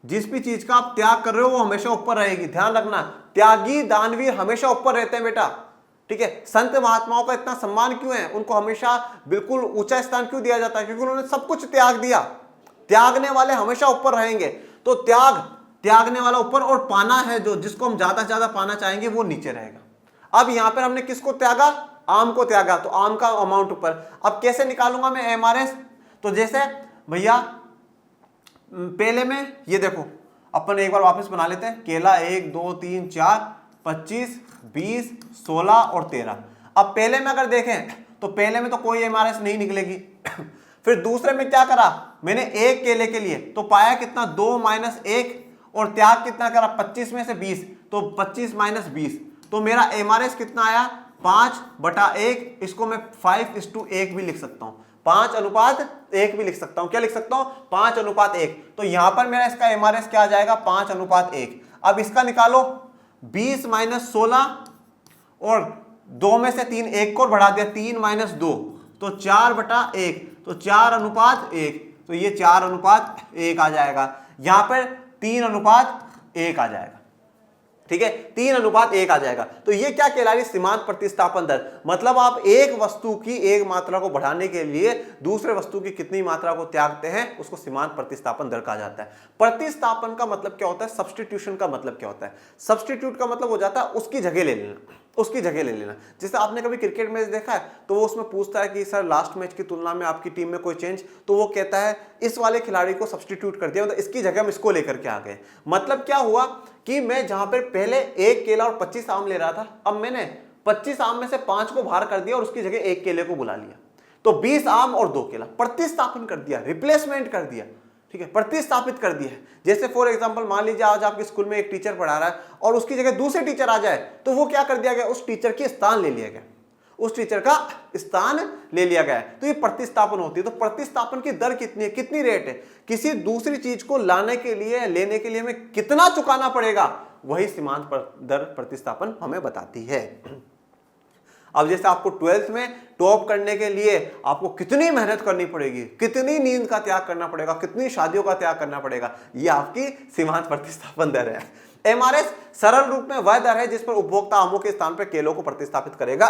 जिस भी चीज का आप त्याग कर रहे हो वो हमेशा ऊपर रहेगी। ध्यान रखना, त्यागी दानवीर हमेशा ऊपर रहते हैं बेटा, ठीक है। संत महात्माओं का इतना सम्मान क्यों है? उनको हमेशा बिल्कुल ऊंचा स्थान क्यों दिया जाता है? क्योंकि उन्होंने सब कुछ त्याग दिया। त्यागने वाले हमेशा ऊपर रहेंगे। तो त्यागने वाला ऊपर, और पाना है जो, जिसको हम ज्यादा से ज्यादा पाना चाहेंगे वो नीचे रहेगा। अब यहां पर हमने किसको त्यागा? आम को त्यागा, तो आम का अमाउंट ऊपर। अब कैसे निकालूंगा मैं MRS? तो जैसे भैया पहले में ये देखो, अपन एक बार वापस बना लेते हैं, केला 1 2 3 4 25 20 16 और 13। अब पहले में अगर देखें तो पहले में तो कोई MRS नहीं निकलेगी। फिर दूसरे में क्या करा मैंने? एक केले के लिए तो पाया कितना? 2 - 1, और त्याग कितना करा? 25 में से 20, तो 25 - 20, तो मेरा MRS कितना आया? 5/1। इसको मैं 5:1 भी लिख सकता हूं, 5:1 भी लिख सकता हूं। क्या लिख सकता हूं? 5:1। तो यहां पर मेरा इसका MRS क्या आ जाएगा? 5:1। अब इसका निकालो, 20 - 16 और 2 में से 3, 1 को बढ़ा दिया, 3 - 2 तो 4/1, तो 4:1, तो ये 4:1 आ जाएगा। यहां पर 3:1 आ जाएगा, ठीक है, 3:1 आ जाएगा। तो ये क्या कहला रही? सीमांत प्रतिस्थापन दर। मतलब आप एक वस्तु की एक मात्रा को बढ़ाने के लिए दूसरे वस्तु की कितनी मात्रा को त्यागते हैं उसको सीमांत प्रतिस्थापन दर कहा जाता है। प्रतिस्थापन का मतलब क्या होता है? सब्स्टिट्यूशन का मतलब क्या होता है? सब्स्टिट्यूट का मतलब हो जाता है उसकी जगह ले लेना, उसकी जगह ले लेना। जैसे आपने कभी क्रिकेट मैच देखा है तो वो उसमें पूछता है कि सर लास्ट मैच की तुलना में आपकी टीम में कोई चेंज, तो वो कहता है इस वाले खिलाड़ी को सब्स्टिट्यूट कर दिया, मतलब इसकी जगह हम इसको लेकर के आ गए। मतलब क्या हुआ कि मैं जहां पर पहले 1 केला और 25 आम ले रहा था, अब मैंने 25 आम में से 5 को बाहर कर दिया और उसकी जगह 1 केले को बुला लिया, तो 20 आम और 2 केला, प्रतिस्थापन कर दिया, रिप्लेसमेंट कर दिया, ठीक है, प्रतिस्थापित कर दिया है। जैसे फॉर एग्जांपल मान लीजिए आज आपके स्कूल में एक टीचर पढ़ा रहा है और उसकी जगह दूसरे टीचर आ जाए, तो वो क्या कर दिया गया, उस टीचर की स्थान ले लिया गया, उस टीचर का स्थान ले लिया गया है। तो ये प्रतिस्थापन होती है। तो प्रतिस्थापन की दर कितनी है, कितनी रेट है, किसी दूसरी चीज को लाने के लिए लेने के लिए हमें कितना चुकाना पड़ेगा, वही सीमांत दर प्रतिस्थापन हमें बताती है। अब जैसे आपको 12th में टॉप करने के लिए आपको कितनी मेहनत करनी पड़ेगी, कितनी नींद का त्याग करना पड़ेगा, कितनी शादियों का त्याग करना पड़ेगा, ये आपकी सीमांत प्रतिस्थापन दर है। एमआरएस सरल रूप में वह दर है जिस पर उपभोक्ता आमों के स्थान पर केलों को प्रतिस्थापित करेगा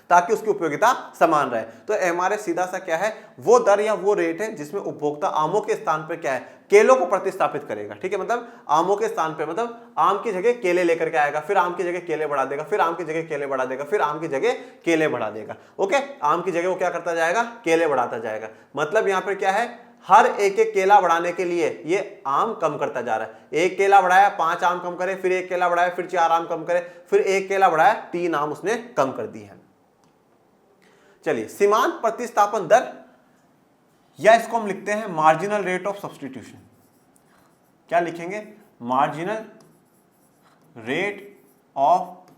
ताकि उसकी उपयोगिता समान रहे। तो एमआरएस सीधा सा क्या है, वो दर या वो रेट है जिसमें उपभोक्ता आमों के स्थान पर क्या है, केलों को प्रतिस्थापित करेगा। ठीक है, मतलब आमों के स्थान पे, मतलब आम की जगह केले लेकर के आएगा, फिर आम की जगह केले बढ़ा देगा, फिर आम की जगह केले बढ़ा देगा, फिर आम की जगह केले बढ़ा देगा। ओके, आम की जगह वो क्या करता जाएगा, केले बढ़ाता जाएगा। मतलब यहाँ पर क्या है, हर एक एक केला बढ़ाने के लिए ये आम कम करता जा रहा है। एक केला बढ़ाया 5 आम कम करे, फिर एक केला बढ़ाया, फिर 4 आम कम करे, फिर एक केला बढ़ाया 3 आम उसने कम कर दी है। चलिए, सीमांत प्रतिस्थापन दर, या इसको हम लिखते हैं मार्जिनल रेट ऑफ सब्स्टिट्यूशन। क्या लिखेंगे, marginal rate of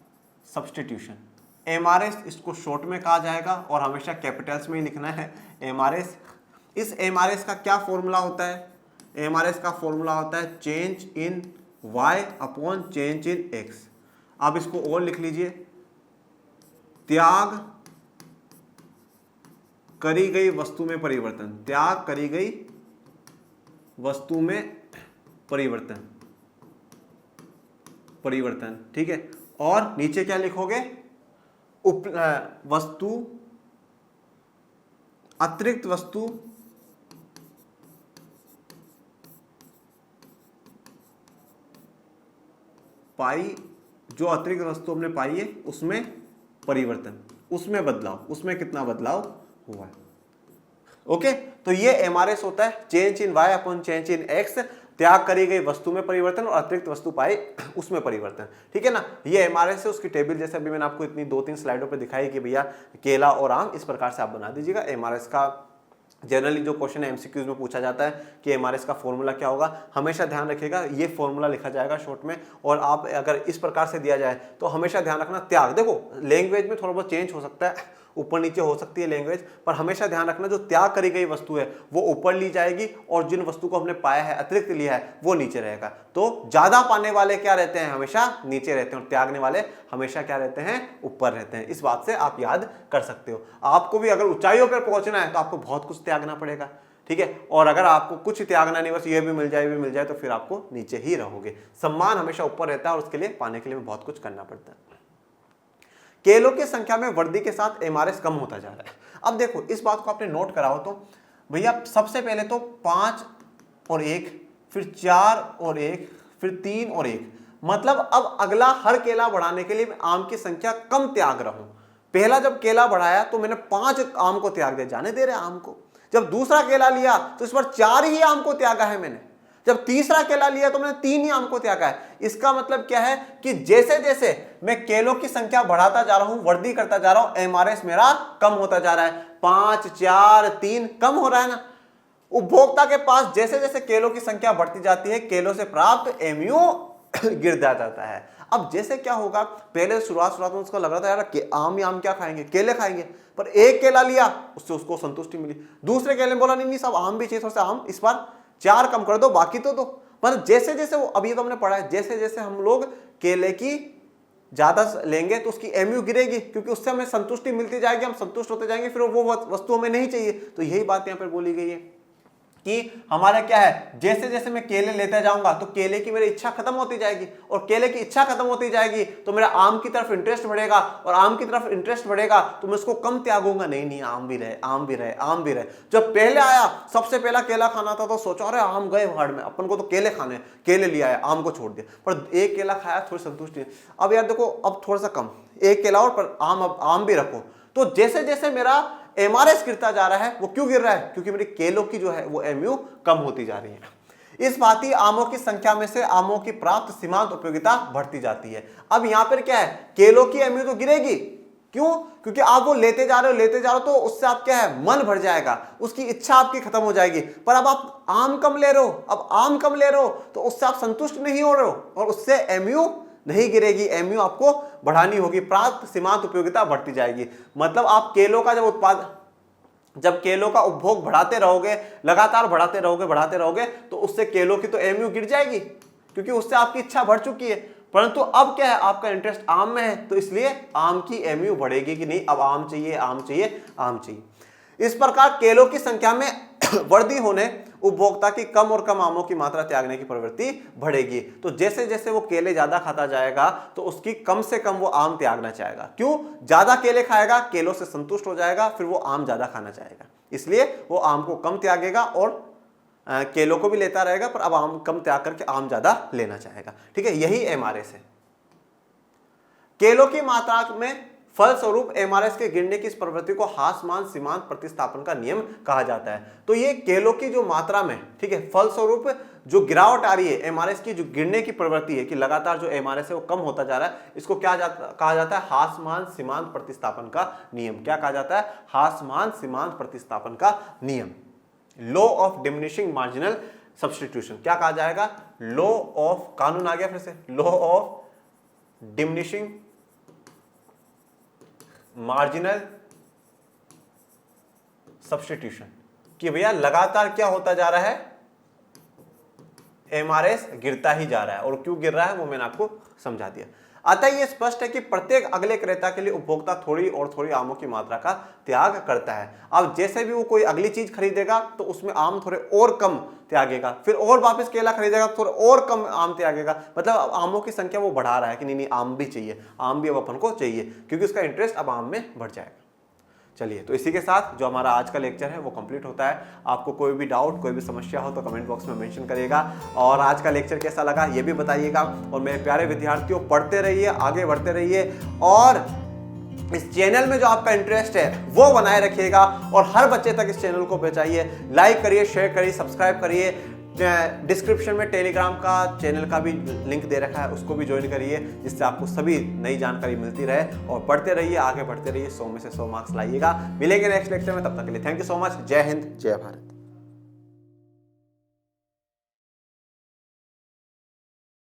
substitution. MRS इसको शॉर्ट में कहा जाएगा और हमेशा कैपिटल्स में ही लिखना है एमआरएस। इस एमआरएस का क्या फॉर्मूला होता है, एमआरएस का फॉर्मूला होता है change in y upon change in x. आप इसको और लिख लीजिए, त्याग करी गई वस्तु में परिवर्तन, त्याग करी गई वस्तु में परिवर्तन, परिवर्तन। ठीक है, और नीचे क्या लिखोगे, वस्तु अतिरिक्त वस्तु पाई, जो अतिरिक्त वस्तु हमने पाई है उसमें परिवर्तन, उसमें बदलाव, उसमें कितना बदलाव हुआ है। ओके, तो ये एमआरएस होता है change in y upon change in x, त्याग करी गई वस्तु में परिवर्तन और अतिरिक्त वस्तु पाई उसमें परिवर्तन। ठीक है ना, ये एमआरएस है। उसकी टेबल जैसे अभी मैंने आपको इतनी 2-3 स्लाइडों पे दिखाई कि भैया केला और आम, इस प्रकार से आप बना दीजिएगा। एमआरएस का जनरली जो क्वेश्चन है एमसीक्यूज में पूछा जाता है कि एमआरएस का फॉर्मूला क्या होगा, हमेशा ध्यान रखिएगा ये फॉर्मूला लिखा जाएगा शॉर्ट में। और आप अगर इस प्रकार से दिया जाए तो हमेशा ध्यान रखना, त्याग, देखो लैंग्वेज में थोड़ा बहुत चेंज हो सकता है, ऊपर नीचे हो सकती है लैंग्वेज, पर हमेशा ध्यान रखना जो त्याग करी गई वस्तु है वो ऊपर ली जाएगी और जिन वस्तु को हमने पाया है, अतिरिक्त लिया है, वो नीचे रहेगा। तो ज्यादा पाने वाले क्या रहते हैं, हमेशा नीचे रहते हैं, और त्यागने वाले हमेशा क्या रहते हैं, ऊपर रहते हैं। इस बात से आप याद कर सकते हो। आपको भी अगर ऊंचाइयों पर पहुंचना है तो आपको बहुत कुछ त्यागना पड़ेगा। ठीक है, और अगर आपको कुछ त्यागना नहीं, बस ये भी मिल जाए तो फिर आपको नीचे ही रहोगे। सम्मान हमेशा ऊपर रहता है और उसके लिए पाने के लिए बहुत कुछ करना पड़ता है। केलों की संख्या में वृद्धि के साथ एमआरएस कम होता जा रहा है। अब देखो, इस बात को आपने नोट कराओ तो भैया सबसे पहले तो 5 और 1, फिर 4 और 1, फिर 3 और 1, मतलब अब अगला हर केला बढ़ाने के लिए मैं आम की संख्या कम त्याग रहा हूं। पहला जब केला बढ़ाया तो मैंने 5 आम को त्याग दिया, जाने दे रहे आम को। जब दूसरा केला लिया तो इस पर 4 ही आम को त्यागा है मैंने। जब तीसरा केला लिया तो मैंने 3 ही आम को त्यागा है। इसका मतलब क्या है कि जैसे जैसे मैं केलों की संख्या बढ़ाता जा रहा हूं, वृद्धि करता जा रहा हूं, एमआरएस मेरा कम होता जा रहा है। 5, 4, 3 कम हो रहा है ना। उपभोक्ता के पास जैसे जैसे केलों की संख्या बढ़ती जाती है, केलों से प्राप्त एमयू गिर जाता है। अब जैसे क्या होगा, पहले शुरुआत में उसको लग रहा था यार कि आम क्या खाएंगे, केले खाएंगे, पर एक केला लिया उससे उसको संतुष्टि मिली। दूसरे केले में बोला नहीं सब आम भी चाहिए, थोड़ा सा आम इस बार 4 कम कर दो, बाकी तो दो। पर जैसे जैसे वो, अभी तो हमने पढ़ा है, जैसे जैसे हम लोग केले की ज्यादा लेंगे तो उसकी एमयू गिरेगी, क्योंकि उससे हमें संतुष्टि मिलती जाएगी, हम संतुष्ट होते जाएंगे, फिर वो वस्तु हमें नहीं चाहिए। तो यही बात यहाँ पर बोली गई है कि हमारा क्या है, जैसे जैसे मैं केले लेते जाऊंगा तो केले की मेरी इच्छा खत्म होती जाएगी, और केले की इच्छा खत्म होती जाएगी तो मेरा आम की तरफ इंटरेस्ट बढ़ेगा, और आम की तरफ इंटरेस्ट बढ़ेगा तो मैं उसको कम त्यागूंगा। नहीं, आम भी रहे, आम भी रहे, आम भी रहे। जब पहले आया, सबसे पहला केला खाना था तो सोचा अरे आम गए भाड़ में, अपन को तो केले खाने, केले लिया है, आम को छोड़ दिया। पर एक केला खाया, थोड़ी संतुष्टि। अब यार देखो, अब थोड़ा सा कम, एक केला और, पर आम, अब आम भी रखो। तो जैसे जैसे मेरा एमआरएस गिरता जा रहा है, वो क्यों गिर रहा है, क्योंकि मेरी केलों की जो है वो एमयू कम होती जा रही है। इस भांति आमों की संख्या में से आमों की प्राप्त सीमांत उपयोगिता बढ़ती जाती है। अब यहां पर क्या है, केलों की एमयू तो गिरेगी, क्यों? क्योंकि आप वो लेते जा रहे हो तो उससे आप क्या है, मन भर जाएगा, उसकी इच्छा आपकी खत्म हो जाएगी। पर अब आप आम कम ले रहे हो, तो उससे आप संतुष्ट नहीं हो रहे हो और उससे एमयू नहीं गिरेगी, एमयू आपको बढ़ानी होगी, प्राप्त सीमांत उपयोगिता बढ़ती जाएगी। मतलब आप केलों का जब केलों का उपभोग बढ़ाते रहोगे, लगातार बढ़ाते रहोगे तो उससे केलों की तो एमयू गिर जाएगी, क्योंकि उससे आपकी इच्छा बढ़ चुकी है। परंतु अब क्या है, आपका इंटरेस्ट आम में है, तो इसलिए आम की एमयू बढ़ेगी कि नहीं, अब आम चाहिए। इस प्रकार केलों की संख्या में वृद्धि होने उपभोक्ता की कम और कम आमों की मात्रा त्यागने की प्रवृत्ति बढ़ेगी। तो जैसे जैसे वो केले ज्यादा खाता जाएगा तो उसकी कम से कम वो आम त्यागना चाहेगा। क्यों? ज्यादा केले खाएगा, केलों से संतुष्ट हो जाएगा, फिर वो आम ज्यादा खाना चाहेगा, इसलिए वो आम को कम त्यागेगा और केलों को भी लेता रहेगा, पर अब आम कम त्याग करके आम ज्यादा लेना चाहेगा। ठीक है, यही एमआरएस है। केलों की मात्रा में फलस्वरूप एमआरएस के गिरने की इस प्रवृत्ति को हासमान सीमांत प्रतिस्थापन का नियम कहा जाता है। तो ये केलों की जो मात्रा में, ठीक है, फलस्वरूप जो गिरावट आ रही है, एमआरएस की जो गिरने की प्रवृत्ति है कि लगातार जो एमआरएस है वो कम होता जा रहा है, इसको क्या कहा जाता है, हासमान सीमांत प्रतिस्थापन का नियम। क्या कहा जाता है? हासमान सीमांत प्रतिस्थापन का नियम, law of diminishing marginal substitution. क्या कहा जाएगा? लॉ ऑफ, कानून आ गया फिर से, law of diminishing marginal substitution, कि भैया लगातार क्या होता जा रहा है, एमआरएस गिरता ही जा रहा है, और क्यों गिर रहा है वो मैंने आपको समझा दिया। अतः यह स्पष्ट है कि प्रत्येक अगले क्रेता के लिए उपभोक्ता थोड़ी और थोड़ी आमों की मात्रा का त्याग करता है। अब जैसे भी वो कोई अगली चीज खरीदेगा तो उसमें आम थोड़े और कम त्यागेगा, फिर और वापस केला खरीदेगा तो थोड़े और कम आम त्यागेगा। मतलब आमों की संख्या वो बढ़ा रहा है कि नहीं आम भी चाहिए, आम भी अब अपन को चाहिए, क्योंकि उसका इंटरेस्ट अब आम में बढ़ जाएगा। चलिए, तो इसी के साथ जो हमारा आज का लेक्चर है वो कंप्लीट होता है। आपको कोई भी डाउट, कोई भी समस्या हो तो कमेंट बॉक्स में मेंशन करिएगा, और आज का लेक्चर कैसा लगा ये भी बताइएगा। और मेरे प्यारे विद्यार्थियों, पढ़ते रहिए, आगे बढ़ते रहिए, और इस चैनल में जो आपका इंटरेस्ट है वो बनाए रखिएगा, और हर बच्चे तक इस चैनल को पहुंचाइए। लाइक करिए, शेयर करिए, सब्सक्राइब करिए। डिस्क्रिप्शन में टेलीग्राम का चैनल का भी लिंक दे रखा है, उसको भी ज्वाइन करिए, जिससे आपको सभी नई जानकारी मिलती रहे। और पढ़ते रहिए, आगे बढ़ते रहिए, 100 में से 100 मार्क्स लाइएगा। मिलेंगे नेक्स्ट लेक्चर में, तब तक के लिए थैंक यू सो मच। जय हिंद, जय भारत।